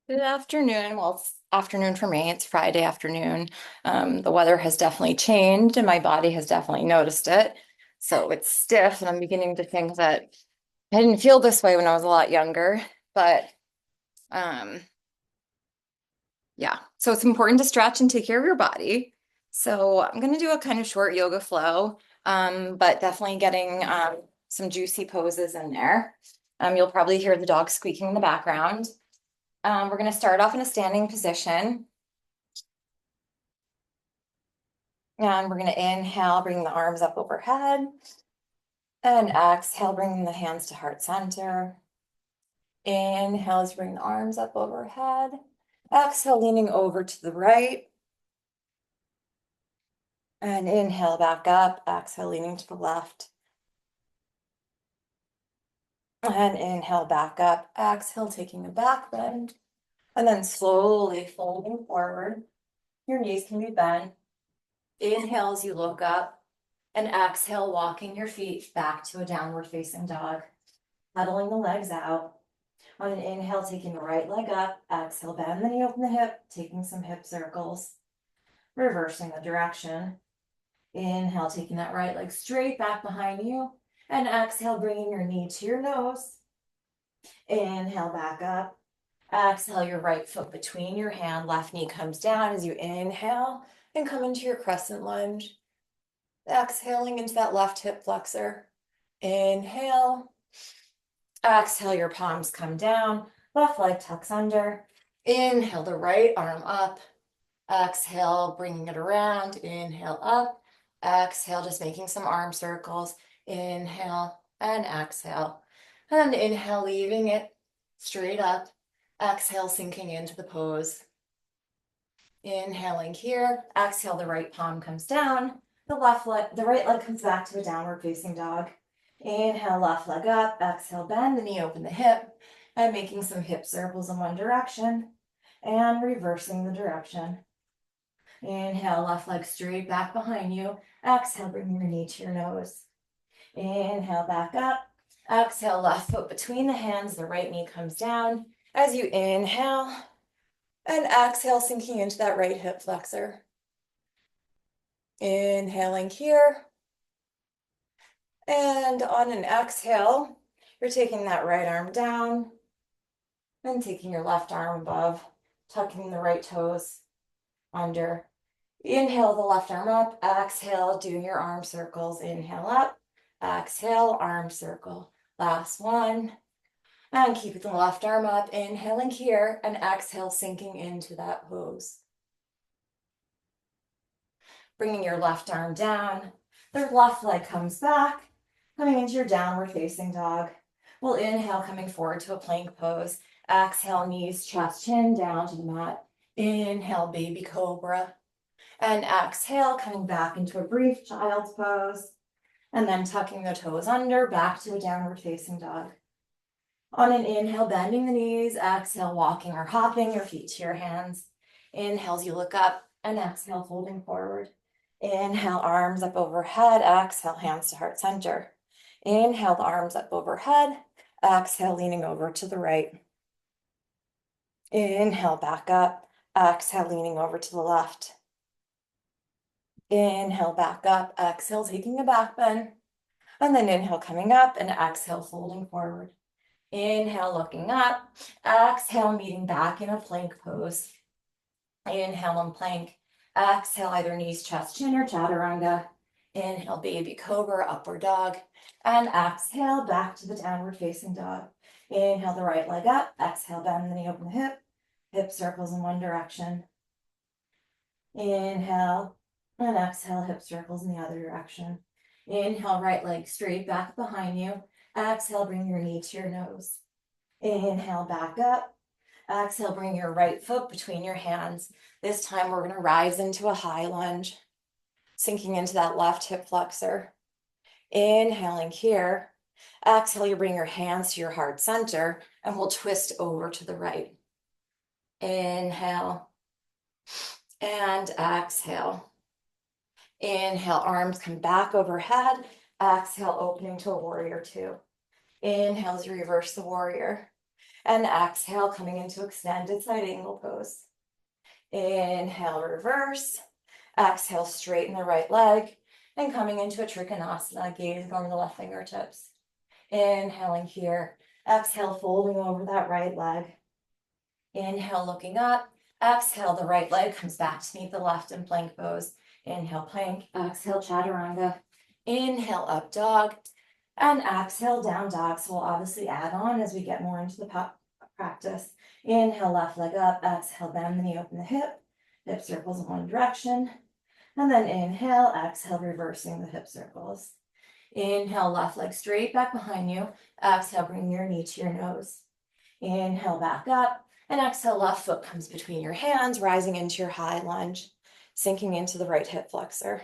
Good afternoon. Well, it's afternoon for me. It's Friday afternoon. The weather has definitely changed and my body has definitely noticed it. So it's stiff and I'm beginning to think that I didn't feel this way when I was a lot younger. But um, yeah, so it's important to stretch and take care of your body. So I'm going to do a kind of short yoga flow, but definitely getting some juicy poses in there. You'll probably hear the dog squeaking in the background. We're going to start off in a standing position. And we're going to inhale, bring the arms up overhead. And exhale, bringing the hands to heart center. Inhale as you bring the arms up overhead. Exhale, leaning over to the right. And inhale back up. Exhale, leaning to the left. And inhale back up. Exhale, taking a back bend. And then slowly folding forward. Your knees can be bent. Inhale as you look up. And exhale, walking your feet back to a downward facing dog. Pedaling the legs out. On an inhale, taking the right leg up. Exhale, bend the knee, open the hip, taking some hip circles. Reversing the direction. Inhale, taking that right leg straight back behind you. And exhale, bringing your knee to your nose. Inhale, back up. Exhale, your right foot between your hand. Left knee comes down as you inhale and come into your crescent lunge. Exhaling into that left hip flexor. Inhale. Exhale, your palms come down, left leg tucks under. Inhale the right arm up. Exhale, bringing it around. Inhale up. Exhale, just making some arm circles. Inhale and exhale. And inhale, leaving it straight up. Exhale, sinking into the pose. Inhaling here. Exhale, the right palm comes down. The right leg comes back to a downward facing dog. Inhale, left leg up. Exhale, bend the knee, open the hip, and making some hip circles in one direction and reversing the direction. Inhale, left leg straight back behind you. Exhale, bring your knee to your nose. Inhale, back up. Exhale, left foot between the hands. The right knee comes down. As you inhale and exhale, sinking into that right hip flexor. Inhaling here. And on an exhale, you're taking that right arm down and taking your left arm above, tucking the right toes under. Inhale the left arm up, exhale, doing your arm circles. Inhale up, exhale, arm circle. Last one. And keep the left arm up, inhaling here, and exhale, sinking into that pose. Bringing your left arm down, the left leg comes back, coming into your downward facing dog. We'll inhale, coming forward to a plank pose. Exhale, knees, chest, chin down to the mat. Inhale, baby cobra. And exhale, coming back into a brief child's pose. And then tucking the toes under, back to a downward facing dog. On an inhale, bending the knees. Exhale, walking or hopping your feet to your hands. Inhale as you look up, and exhale, folding forward. Inhale, arms up overhead. Exhale, hands to heart center. Inhale, the arms up overhead. Exhale, leaning over to the right. Inhale, back up. Exhale, leaning over to the left. Inhale, back up. Exhale, taking a back bend. And then inhale, coming up, and exhale, folding forward. Inhale, looking up. Exhale, meeting back in a plank pose. Inhale and plank. Exhale, either knees, chest, chin, or chaturanga. Inhale, baby cobra, upward dog. And exhale, back to the downward facing dog. Inhale, the right leg up. Exhale, bend the knee, open the hip. Hip circles in one direction. Inhale, and exhale, hip circles in the other direction. Inhale, right leg straight back behind you. Exhale, bring your knee to your nose. Inhale, back up. Exhale, bring your right foot between your hands. This time we're going to rise into a high lunge, sinking into that left hip flexor. Inhaling here. Exhale, you bring your hands to your heart center and we'll twist over to the right. Inhale and exhale. Inhale, arms come back overhead. Exhale, opening to a warrior two. Inhale as you reverse the warrior. And exhale, coming into extended side angle pose. Inhale, reverse. Exhale, straighten the right leg. And coming into a Trikonasana, gaze over the left fingertips. Inhaling here. Exhale, folding over that right leg. Inhale, looking up. Exhale, the right leg comes back to meet the left in plank pose. Inhale, plank. Exhale, chaturanga. Inhale, up dog. And exhale, down dog. So we'll obviously add on as we get more into the practice. Inhale, left leg up. Exhale, bend the knee, open the hip. Hip circles in one direction. And then inhale, exhale, reversing the hip circles. Inhale, left leg straight back behind you. Exhale, bring your knee to your nose. Inhale, back up. And exhale, left foot comes between your hands, rising into your high lunge, sinking into the right hip flexor.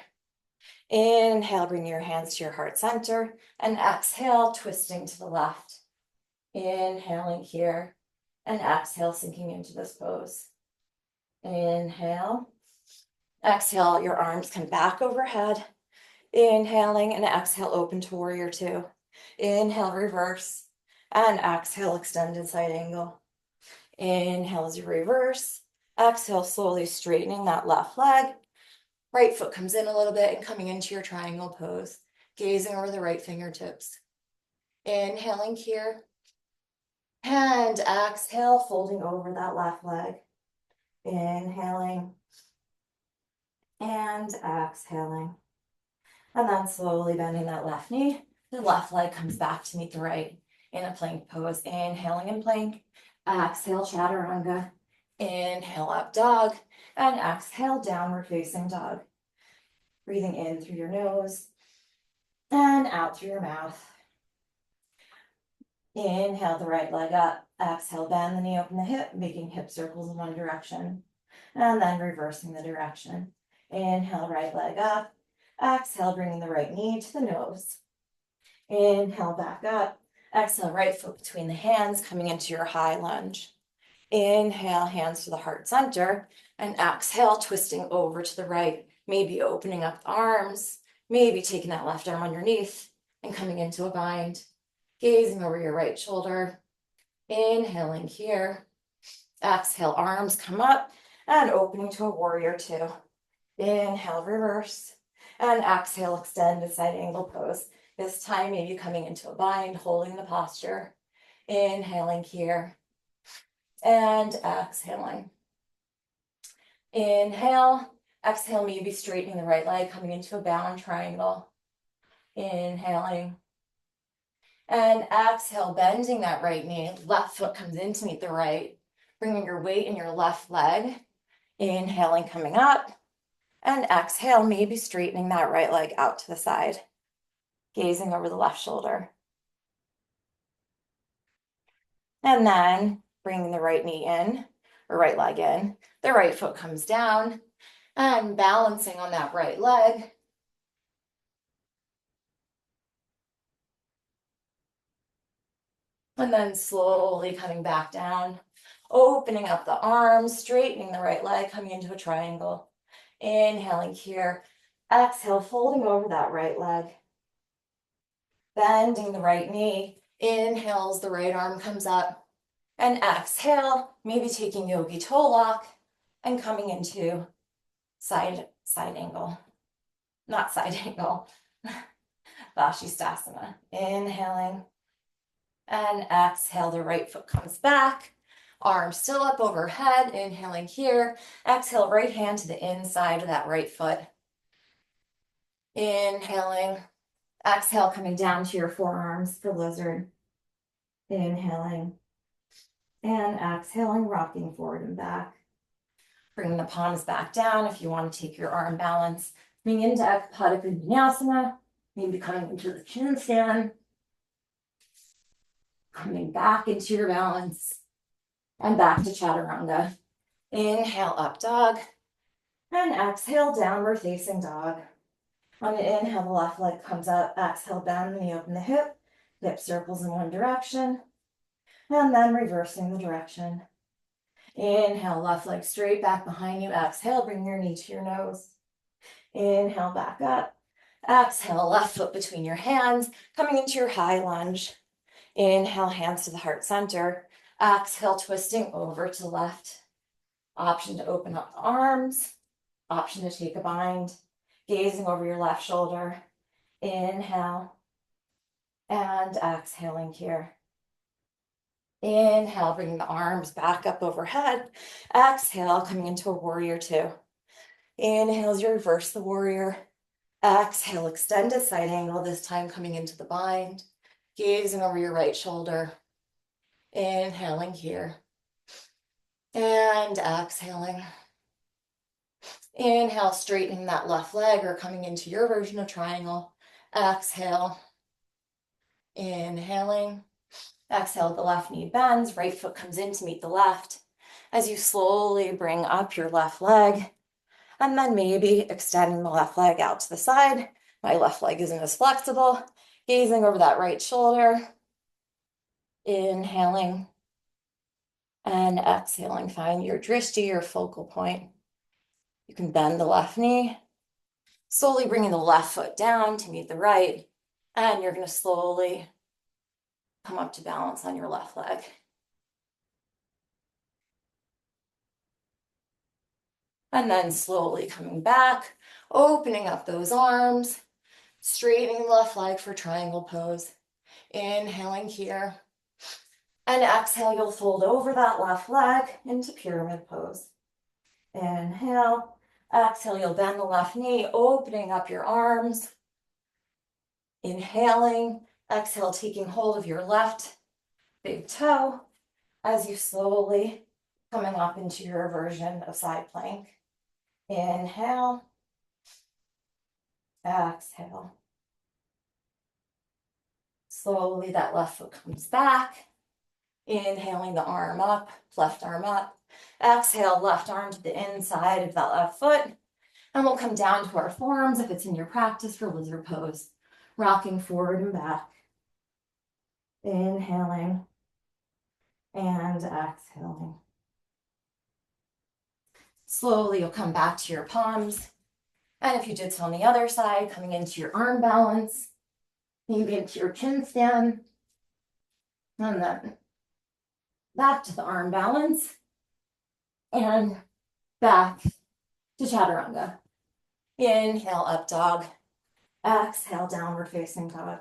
Inhale, bring your hands to your heart center. And exhale, twisting to the left. Inhaling here. And exhale, sinking into this pose. Inhale. Exhale, your arms come back overhead. Inhaling and exhale, open to warrior two. Inhale, reverse. And exhale, extended side angle. Inhale as you reverse. Exhale, slowly straightening that left leg. Right foot comes in a little bit and coming into your triangle pose. Gazing over the right fingertips. Inhaling here. And exhale, folding over that left leg. Inhaling. And exhaling. And then slowly bending that left knee. The left leg comes back to meet the right in a plank pose. Inhaling in plank. Exhale, chaturanga. Inhale, up dog. And exhale, downward facing dog. Breathing in through your nose. And out through your mouth. Inhale the right leg up. Exhale, bend the knee, open the hip, making hip circles in one direction. And then reversing the direction. Inhale, right leg up. Exhale, bringing the right knee to the nose. Inhale, back up. Exhale, right foot between the hands, coming into your high lunge. Inhale, hands to the heart center. And exhale, twisting over to the right. Maybe opening up the arms. Maybe taking that left arm underneath and coming into a bind. Gazing over your right shoulder. Inhaling here. Exhale, arms come up and opening to a warrior two. Inhale, reverse. And exhale, extended side angle pose. This time, maybe coming into a bind, holding the posture. Inhaling here. And exhaling. Inhale. Exhale, maybe straightening the right leg, coming into a bound triangle. Inhaling. And exhale, bending that right knee. Left foot comes in to meet the right. Bringing your weight in your left leg. Inhaling, coming up. And exhale, maybe straightening that right leg out to the side. Gazing over the left shoulder. And then bringing the right knee in, or right leg in. The right foot comes down. And balancing on that right leg. And then slowly coming back down. Opening up the arms, straightening the right leg, coming into a triangle. Inhaling here. Exhale, folding over that right leg. Bending the right knee. Inhales, the right arm comes up. And exhale, maybe taking yogi toe lock and coming into side angle. Not side angle. Vashisthasana. Inhaling. And exhale, the right foot comes back. Arms still up overhead. Inhaling here. Exhale, right hand to the inside of that right foot. Inhaling. Exhale, coming down to your forearms for lizard. Inhaling. And exhaling, rocking forward and back. Bringing the palms back down if you want to take your arm balance. Coming into Ekapada Vinyasana. Maybe coming into the chin stand. Coming back into your balance. And back to chaturanga. Inhale, up dog. And exhale, downward facing dog. On the inhale, the left leg comes up. Exhale, bend the knee, open the hip. Hip circles in one direction. And then reversing the direction. Inhale, left leg straight back behind you. Exhale, bring your knee to your nose. Inhale, back up. Exhale, left foot between your hands, coming into your high lunge. Inhale, hands to the heart center. Exhale, twisting over to the left. Option to open up the arms. Option to take a bind. Gazing over your left shoulder. Inhale. And exhaling here. Inhale, bringing the arms back up overhead. Exhale, coming into a warrior two. Inhale as you reverse the warrior. Exhale, extend a side angle, this time coming into the bind. Gazing over your right shoulder. Inhaling here. And exhaling. Inhale, straightening that left leg or coming into your version of triangle. Exhale. Inhaling. Exhale, the left knee bends, right foot comes in to meet the left. As you slowly bring up your left leg, and then maybe extending the left leg out to the side. My left leg isn't as flexible. Gazing over that right shoulder. Inhaling. And exhaling, find your drishti, your focal point. You can bend the left knee, slowly bringing the left foot down to meet the right, and you're going to slowly come up to balance on your left leg. And then slowly coming back, opening up those arms, straightening the left leg for triangle pose. Inhaling here. And exhale, you'll fold over that left leg into pyramid pose. Inhale. Exhale, you'll bend the left knee, opening up your arms. Inhaling. Exhale, taking hold of your left big toe as you slowly coming up into your version of side plank. Inhale. Exhale. Slowly that left foot comes back. Inhaling the arm up, left arm up. Exhale, left arm to the inside of that left foot. And we'll come down to our forearms if it's in your practice for lizard pose. Rocking forward and back. Inhaling and exhaling. Slowly you'll come back to your palms. And if you did so on the other side, coming into your arm balance, maybe into your chin stand. And then back to the arm balance. And back to chaturanga. Inhale, up dog. Exhale, downward facing dog.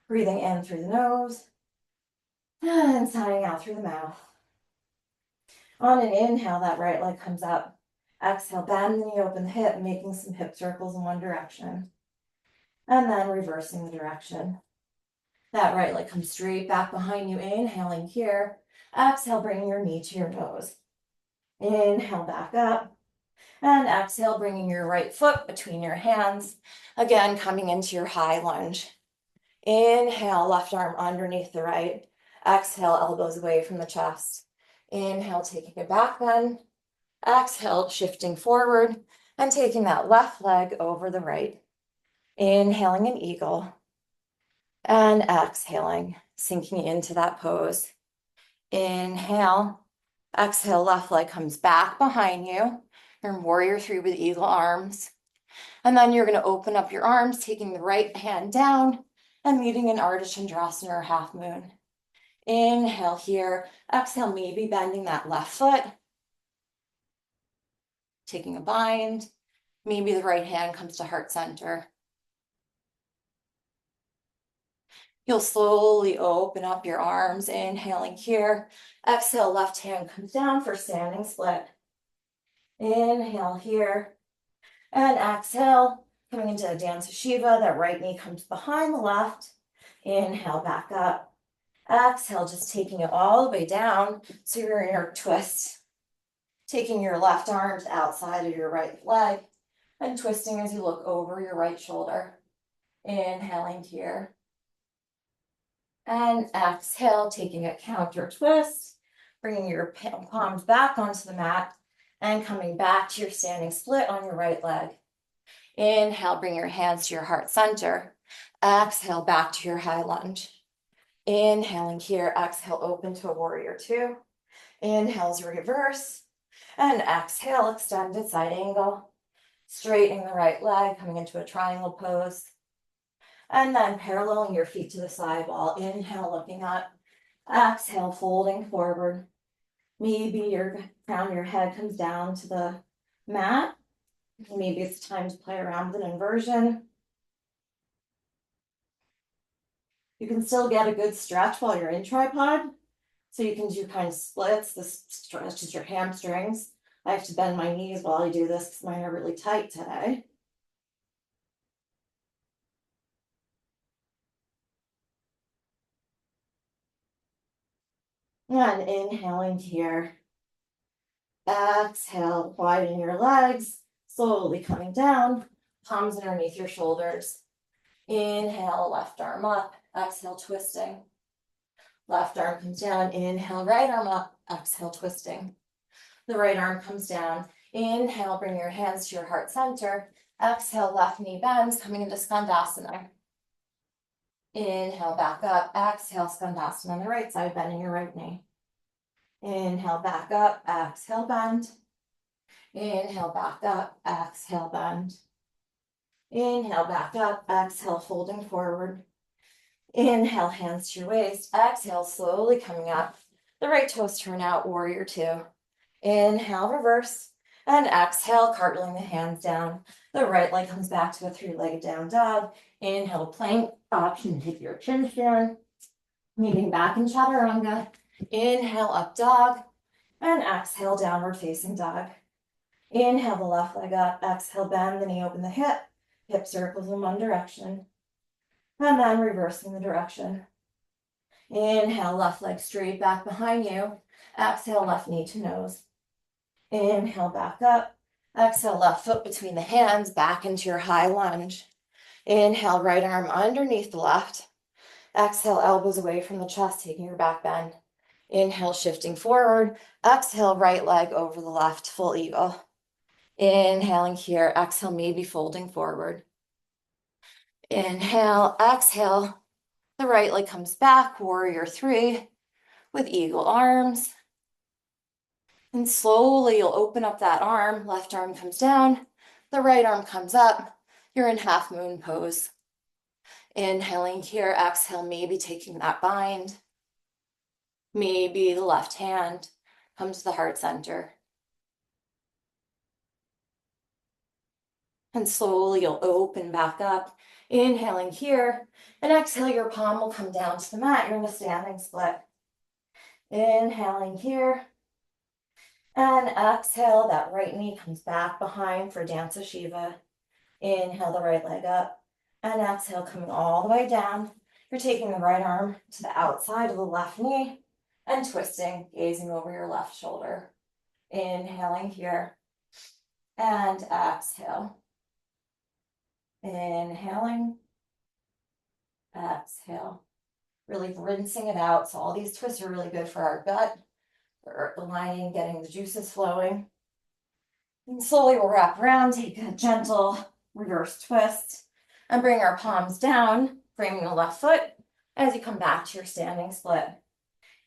Breathing in through the nose. And sighing out through the mouth. On an inhale, that right leg comes up. Exhale, bend the knee, open the hip, making some hip circles in one direction. And then reversing the direction. That right leg comes straight back behind you, inhaling here. Exhale, bringing your knee to your nose. Inhale, back up. And exhale, bringing your right foot between your hands. Again, coming into your high lunge. Inhale, left arm underneath the right. Exhale, elbows away from the chest. Inhale, taking a back bend. Exhale, shifting forward and taking that left leg over the right. Inhaling an eagle. And exhaling, sinking into that pose. Inhale. Exhale, left leg comes back behind you. You're in warrior three with eagle arms. And then you're going to open up your arms, taking the right hand down and meeting an Ardha Chandrasana or half moon. Inhale here. Exhale, maybe bending that left foot. Taking a bind. Maybe the right hand comes to heart center. You'll slowly open up your arms, inhaling here. Exhale, left hand comes down for standing split. Inhale here. And exhale, coming into a Dansa Shiva. That right knee comes behind the left. Inhale, back up. Exhale, just taking it all the way down. So you're in your twist. Taking your left arms outside of your right leg and twisting as you look over your right shoulder. Inhaling here. And exhale, taking a counter twist, bringing your palms back onto the mat and coming back to your standing split on your right leg. Inhale, bring your hands to your heart center. Exhale, back to your high lunge. Inhaling here, exhale, open to a warrior two. Inhale as reverse. And exhale, extended side angle. Straightening the right leg, coming into a triangle pose. And then paralleling your feet to the side wall. Inhale, looking up. Exhale, folding forward. Maybe your crown of your head comes down to the mat. Maybe it's time to play around with an inversion. You can still get a good stretch while you're in tripod. So you can do kind of splits. This stretches your hamstrings. I have to bend my knees while I do this because mine are really tight today. And inhaling here. Exhale, widen your legs, slowly coming down, palms underneath your shoulders. Inhale, left arm up, exhale, twisting. Left arm comes down, inhale, right arm up, exhale, twisting. The right arm comes down, inhale, bring your hands to your heart center. Exhale, left knee bends, coming into Skandasana. Inhale, back up, exhale, Skandasana on the right side, bending your right knee. Inhale, back up, exhale, bend. Inhale, back up, exhale, bend. Inhale, back up, exhale, folding forward. Inhale, hands to your waist. Exhale, slowly coming up. The right toes turn out, warrior two. Inhale, reverse. And exhale, cartwheeling the hands down. The right leg comes back to a three-legged down dog. Inhale, plank, option, take your chin down. Moving back in chaturanga. Inhale, up dog. And exhale, downward facing dog. Inhale the left leg up, exhale, bend the knee, open the hip circles in one direction. And then reversing the direction. Inhale, left leg straight back behind you. Exhale, left knee to nose. Inhale, back up. Exhale, left foot between the hands, back into your high lunge. Inhale, right arm underneath the left. Exhale, elbows away from the chest, taking your back bend. Inhale, shifting forward. Exhale, right leg over the left, full eagle. Inhaling here, exhale, maybe folding forward. Inhale, exhale. The right leg comes back, warrior three with eagle arms. And slowly you'll open up that arm. Left arm comes down, the right arm comes up. You're in half moon pose. Inhaling here, exhale, maybe taking that bind. Maybe the left hand comes to the heart center. And slowly you'll open back up. Inhaling here, and exhale, your palm will come down to the mat. You're in a standing split. Inhaling here, and exhale, that right knee comes back behind for Dansa Shiva. Inhale the right leg up, and exhale, coming all the way down. You're taking the right arm to the outside of the left knee and twisting, gazing over your left shoulder. Inhaling here, and exhale. Inhaling, exhale. Really rinsing it out. So all these twists are really good for our gut. They're aligning, getting the juices flowing. And slowly we'll wrap around, take a gentle reverse twist, and bring our palms down, framing the left foot as you come back to your standing split.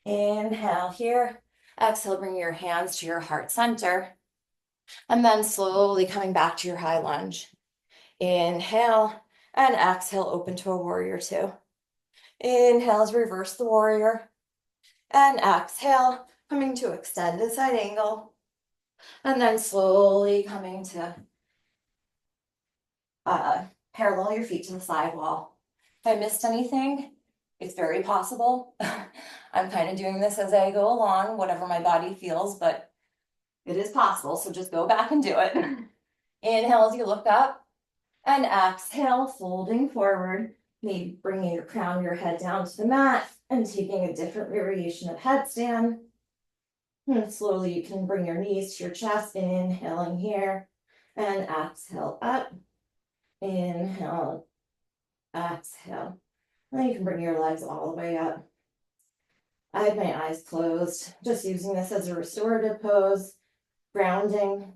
Inhale here. Exhale, bring your hands to your heart center. And then slowly coming back to your high lunge. Inhale, and exhale, open to a warrior two. Inhale as reverse the warrior. And exhale, coming to extended side angle. And then slowly coming to parallel your feet to the side wall. If I missed anything, it's very possible. I'm kind of doing this as I go along, whatever my body feels, but it is possible. So just go back and do it. Inhale as you look up, and exhale, folding forward. Maybe bringing your crown of your head down to the mat and taking a different variation of headstand. And slowly you can bring your knees to your chest, inhaling here, and exhale up. Inhale, exhale. And then you can bring your legs all the way up. I have my eyes closed, just using this as a restorative pose, grounding.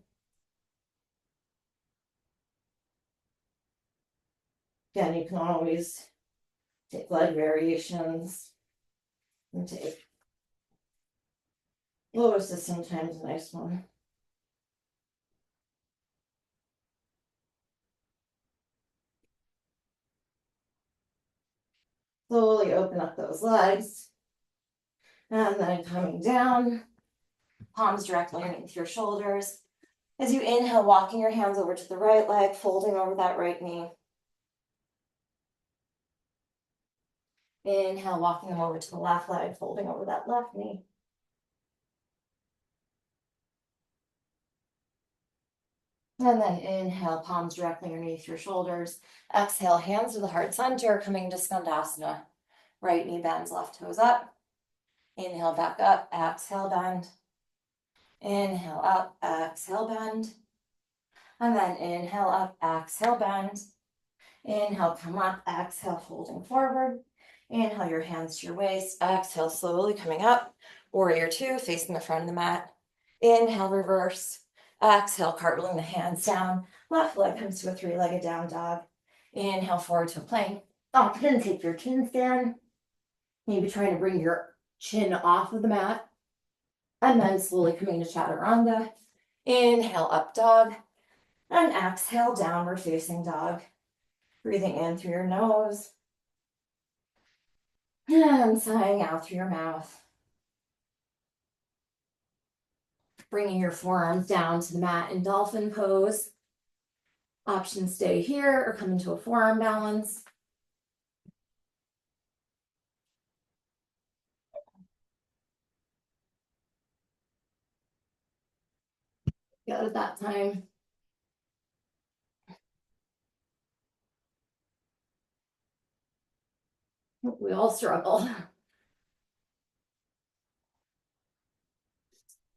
Again, you can always take leg variations and take lotus is sometimes a nice one. Slowly open up those legs. And then coming down, palms directly underneath your shoulders. As you inhale, walking your hands over to the right leg, folding over that right knee. Inhale, walking them over to the left leg, folding over that left knee. And then inhale, palms directly underneath your shoulders. Exhale, hands to the heart center, coming to Skandasana. Right knee bends, left toes up. Inhale, back up, exhale, bend. Inhale, up, exhale, bend. And then inhale, up, exhale, bend. Inhale, come up, exhale, folding forward. Inhale, your hands to your waist. Exhale, slowly coming up. Warrior two, facing the front of the mat. Inhale, reverse. Exhale, cartwheeling the hands down. Left leg comes to a three-legged down dog. Inhale, forward to a plank. Often take your chin stand. Maybe trying to bring your chin off of the mat. And then slowly coming to chaturanga. Inhale, up dog. And exhale, downward facing dog. Breathing in through your nose. And sighing out through your mouth. Bringing your forearms down to the mat in dolphin pose. Option stay here or come into a forearm balance. Got it that time. We all struggle.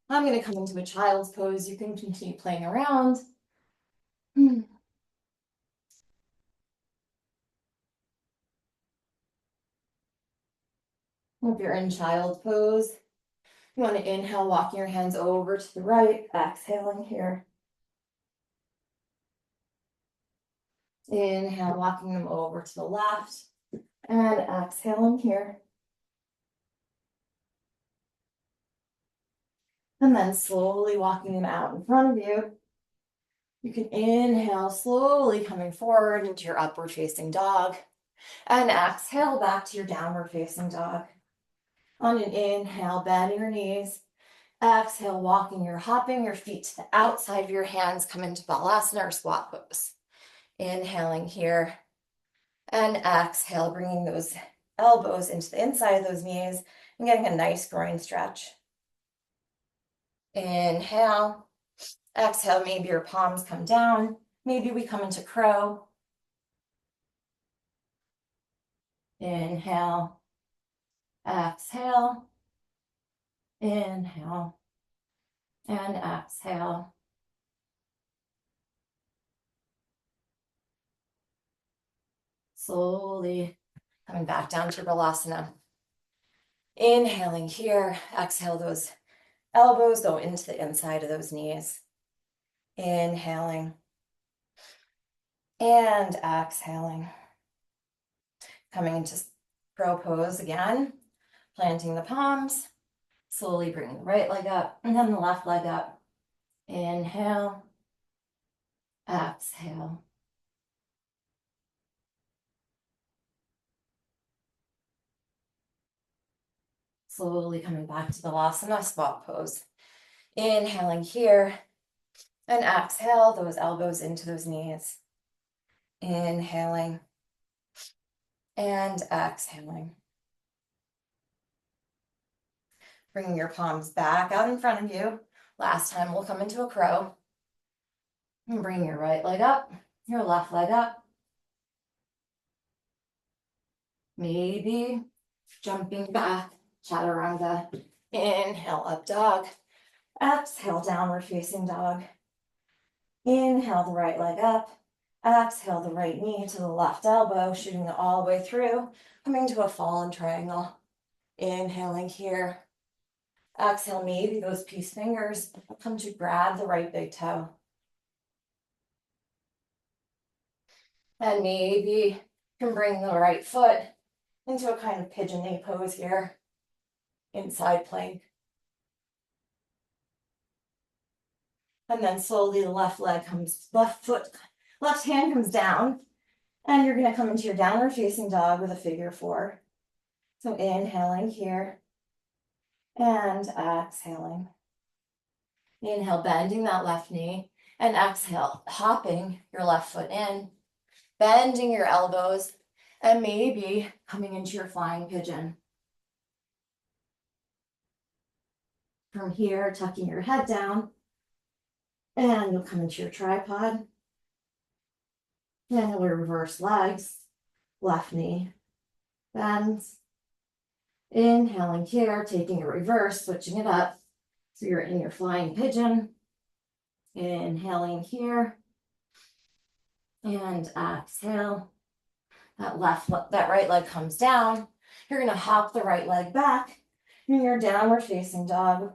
I'm going to come into a child's pose. You can continue playing around. If you're in child's pose, you want to inhale, walking your hands over to the right, exhaling here. Inhale, walking them over to the left, and exhaling here. And then slowly walking them out in front of you. You can inhale, slowly coming forward into your upward facing dog. And exhale back to your downward facing dog. On an inhale, bend your knees. Exhale, hopping your feet to the outside of your hands, come into Balasana or squat pose. Inhaling here. And exhale, bringing those elbows into the inside of those knees and getting a nice groin stretch. Inhale. Exhale, maybe your palms come down. Maybe we come into crow. Inhale. Exhale. Inhale. And exhale. Slowly coming back down to Balasana. Inhaling here. Exhale, those elbows go into the inside of those knees. Inhaling. And exhaling. Coming into crow pose again. Planting the palms. Slowly bringing the right leg up and then the left leg up. Inhale. Exhale. Slowly coming back to Balasana, squat pose. Inhaling here. And exhale, those elbows into those knees. Inhaling. And exhaling. Bringing your palms back out in front of you. Last time we'll come into a crow. And bring your right leg up, your left leg up. Maybe jumping back, chaturanga. Inhale, up dog. Exhale, downward facing dog. Inhale, the right leg up. Exhale, the right knee to the left elbow, shooting it all the way through, coming to a fallen triangle. Inhaling here. Exhale, maybe those peace fingers come to grab the right big toe. And maybe you can bring the right foot into a kind of pigeon knee pose here. Inside plank. And then slowly the left hand comes down. And you're gonna come into your downward facing dog with a figure four. So inhaling here. And exhaling. Inhale, bending that left knee, and exhale, hopping your left foot in, bending your elbows, and maybe coming into your flying pigeon. From here, tucking your head down, and you'll come into your tripod. Then you'll reverse legs, left knee bends. Inhaling here, taking a reverse, switching it up. So you're in your flying pigeon. Inhaling here. And exhale. That right leg comes down. You're gonna hop the right leg back in your downward facing dog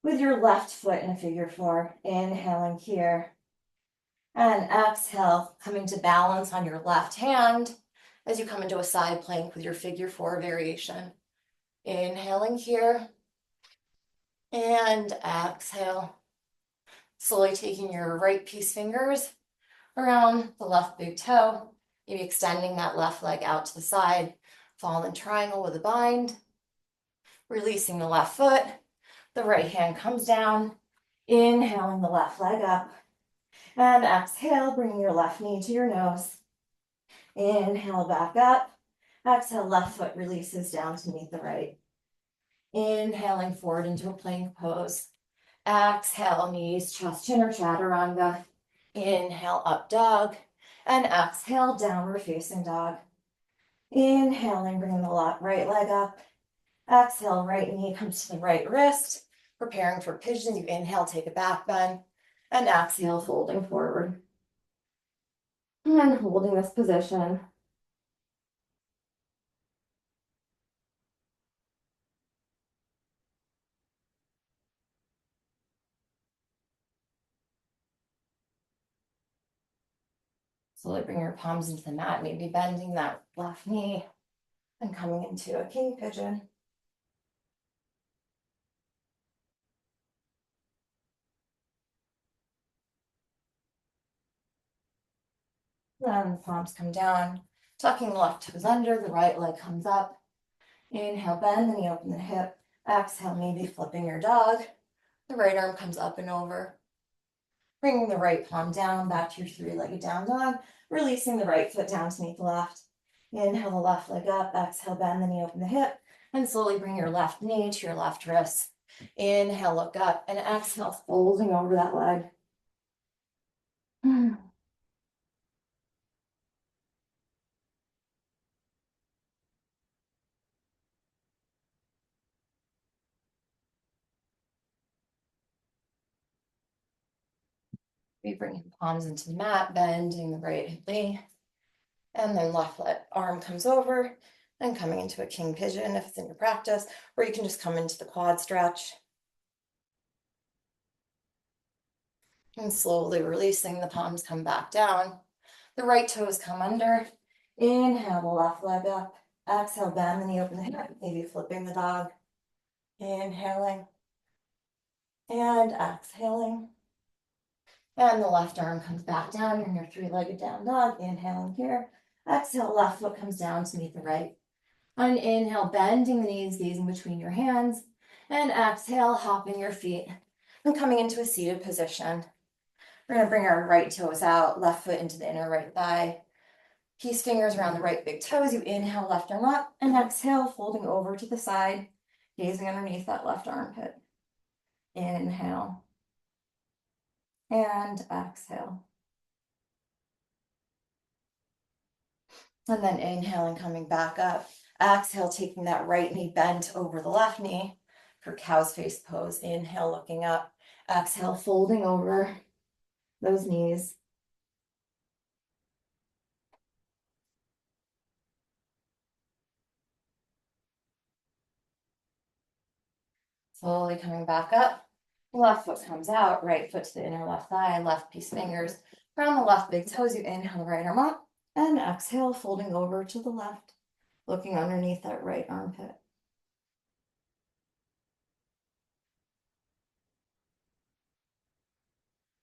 with your left foot in a figure four. Inhaling here. And exhale, coming to balance on your left hand as you come into a side plank with your figure four variation. Inhaling here. And exhale. Slowly taking your right peace fingers around the left big toe, maybe extending that left leg out to the side, fallen triangle with a bind, releasing the left foot, the right hand comes down, inhaling the left leg up, and exhale, bringing your left knee to your nose, inhale back up, exhale, left foot releases down to meet the right, inhaling forward into a plank pose, exhale, knees, chest, chin, or chaturanga. Inhale, up dog, and exhale, downward facing dog. Inhaling, bringing the right leg up. Exhale, right knee comes to the right wrist. Preparing for pigeon, you inhale, take a back bend, and exhale, folding forward. And holding this position. Slowly bring your palms into the mat, maybe bending that left knee and coming into a king pigeon. Then the palms come down, tucking the left toes under, the right leg comes up. Inhale, bend the knee, open the hip. Exhale, maybe flipping your dog. The right arm comes up and over. Bringing the right palm down, back to your three-legged down dog. Releasing the right foot down to meet the left. Inhale the left leg up. Exhale, bend the knee, open the hip. And slowly bring your left knee to your left wrist. Inhale, look up. And exhale, folding over that leg. We bring the palms into the mat, bending the right hip knee. And then left arm comes over and coming into a king pigeon if it's in your practice, or you can just come into the quad stretch. And slowly releasing, the palms come back down. The right toes come under. Inhale the left leg up. Exhale, bend the knee, open the hip, maybe flipping the dog. Inhaling. And exhaling. And the left arm comes back down. You're in your three-legged down dog. Inhaling here. Exhale, left foot comes down to meet the right. On inhale, bending the knees, gazing between your hands. And exhale, hopping your feet and coming into a seated position. We're going to bring our right toes out, left foot into the inner right thigh. Peace fingers around the right big toes. You inhale, left arm up, and exhale, folding over to the side, gazing underneath that left armpit. Inhale. And exhale. And then inhaling, coming back up. Exhale, taking that right knee bent over the left knee for cow's face pose. Inhale, looking up. Exhale, folding over those knees. Slowly coming back up. Left foot comes out, right foot to the inner left thigh, left peace fingers around the left big toes. You inhale, right arm up, and exhale, folding over to the left, looking underneath that right armpit.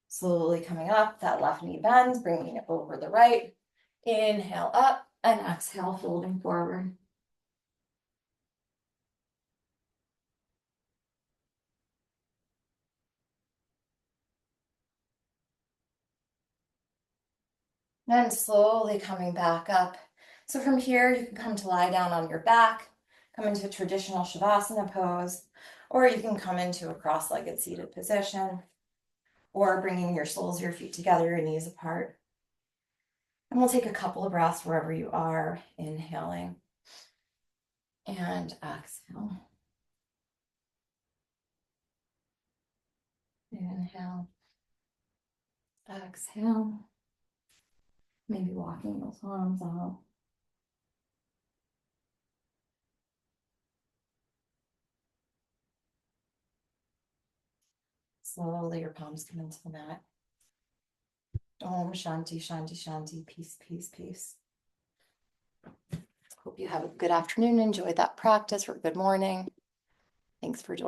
Slowly coming up, that left knee bends, bringing it over the right. Inhale up, and exhale, folding forward. Then slowly coming back up. So from here, you can come to lie down on your back, come into a traditional Shavasana pose, or you can come into a cross-legged seated position, or bringing your soles of your feet together, your knees apart. And we'll take a couple of breaths wherever you are, inhaling and exhale. Inhale, exhale. Maybe walking those arms out. Slowly your palms come into the mat. Om Shanti, Shanti, Shanti, peace, peace, peace. Hope you have a good afternoon. Enjoy that practice or good morning. Thanks for joining.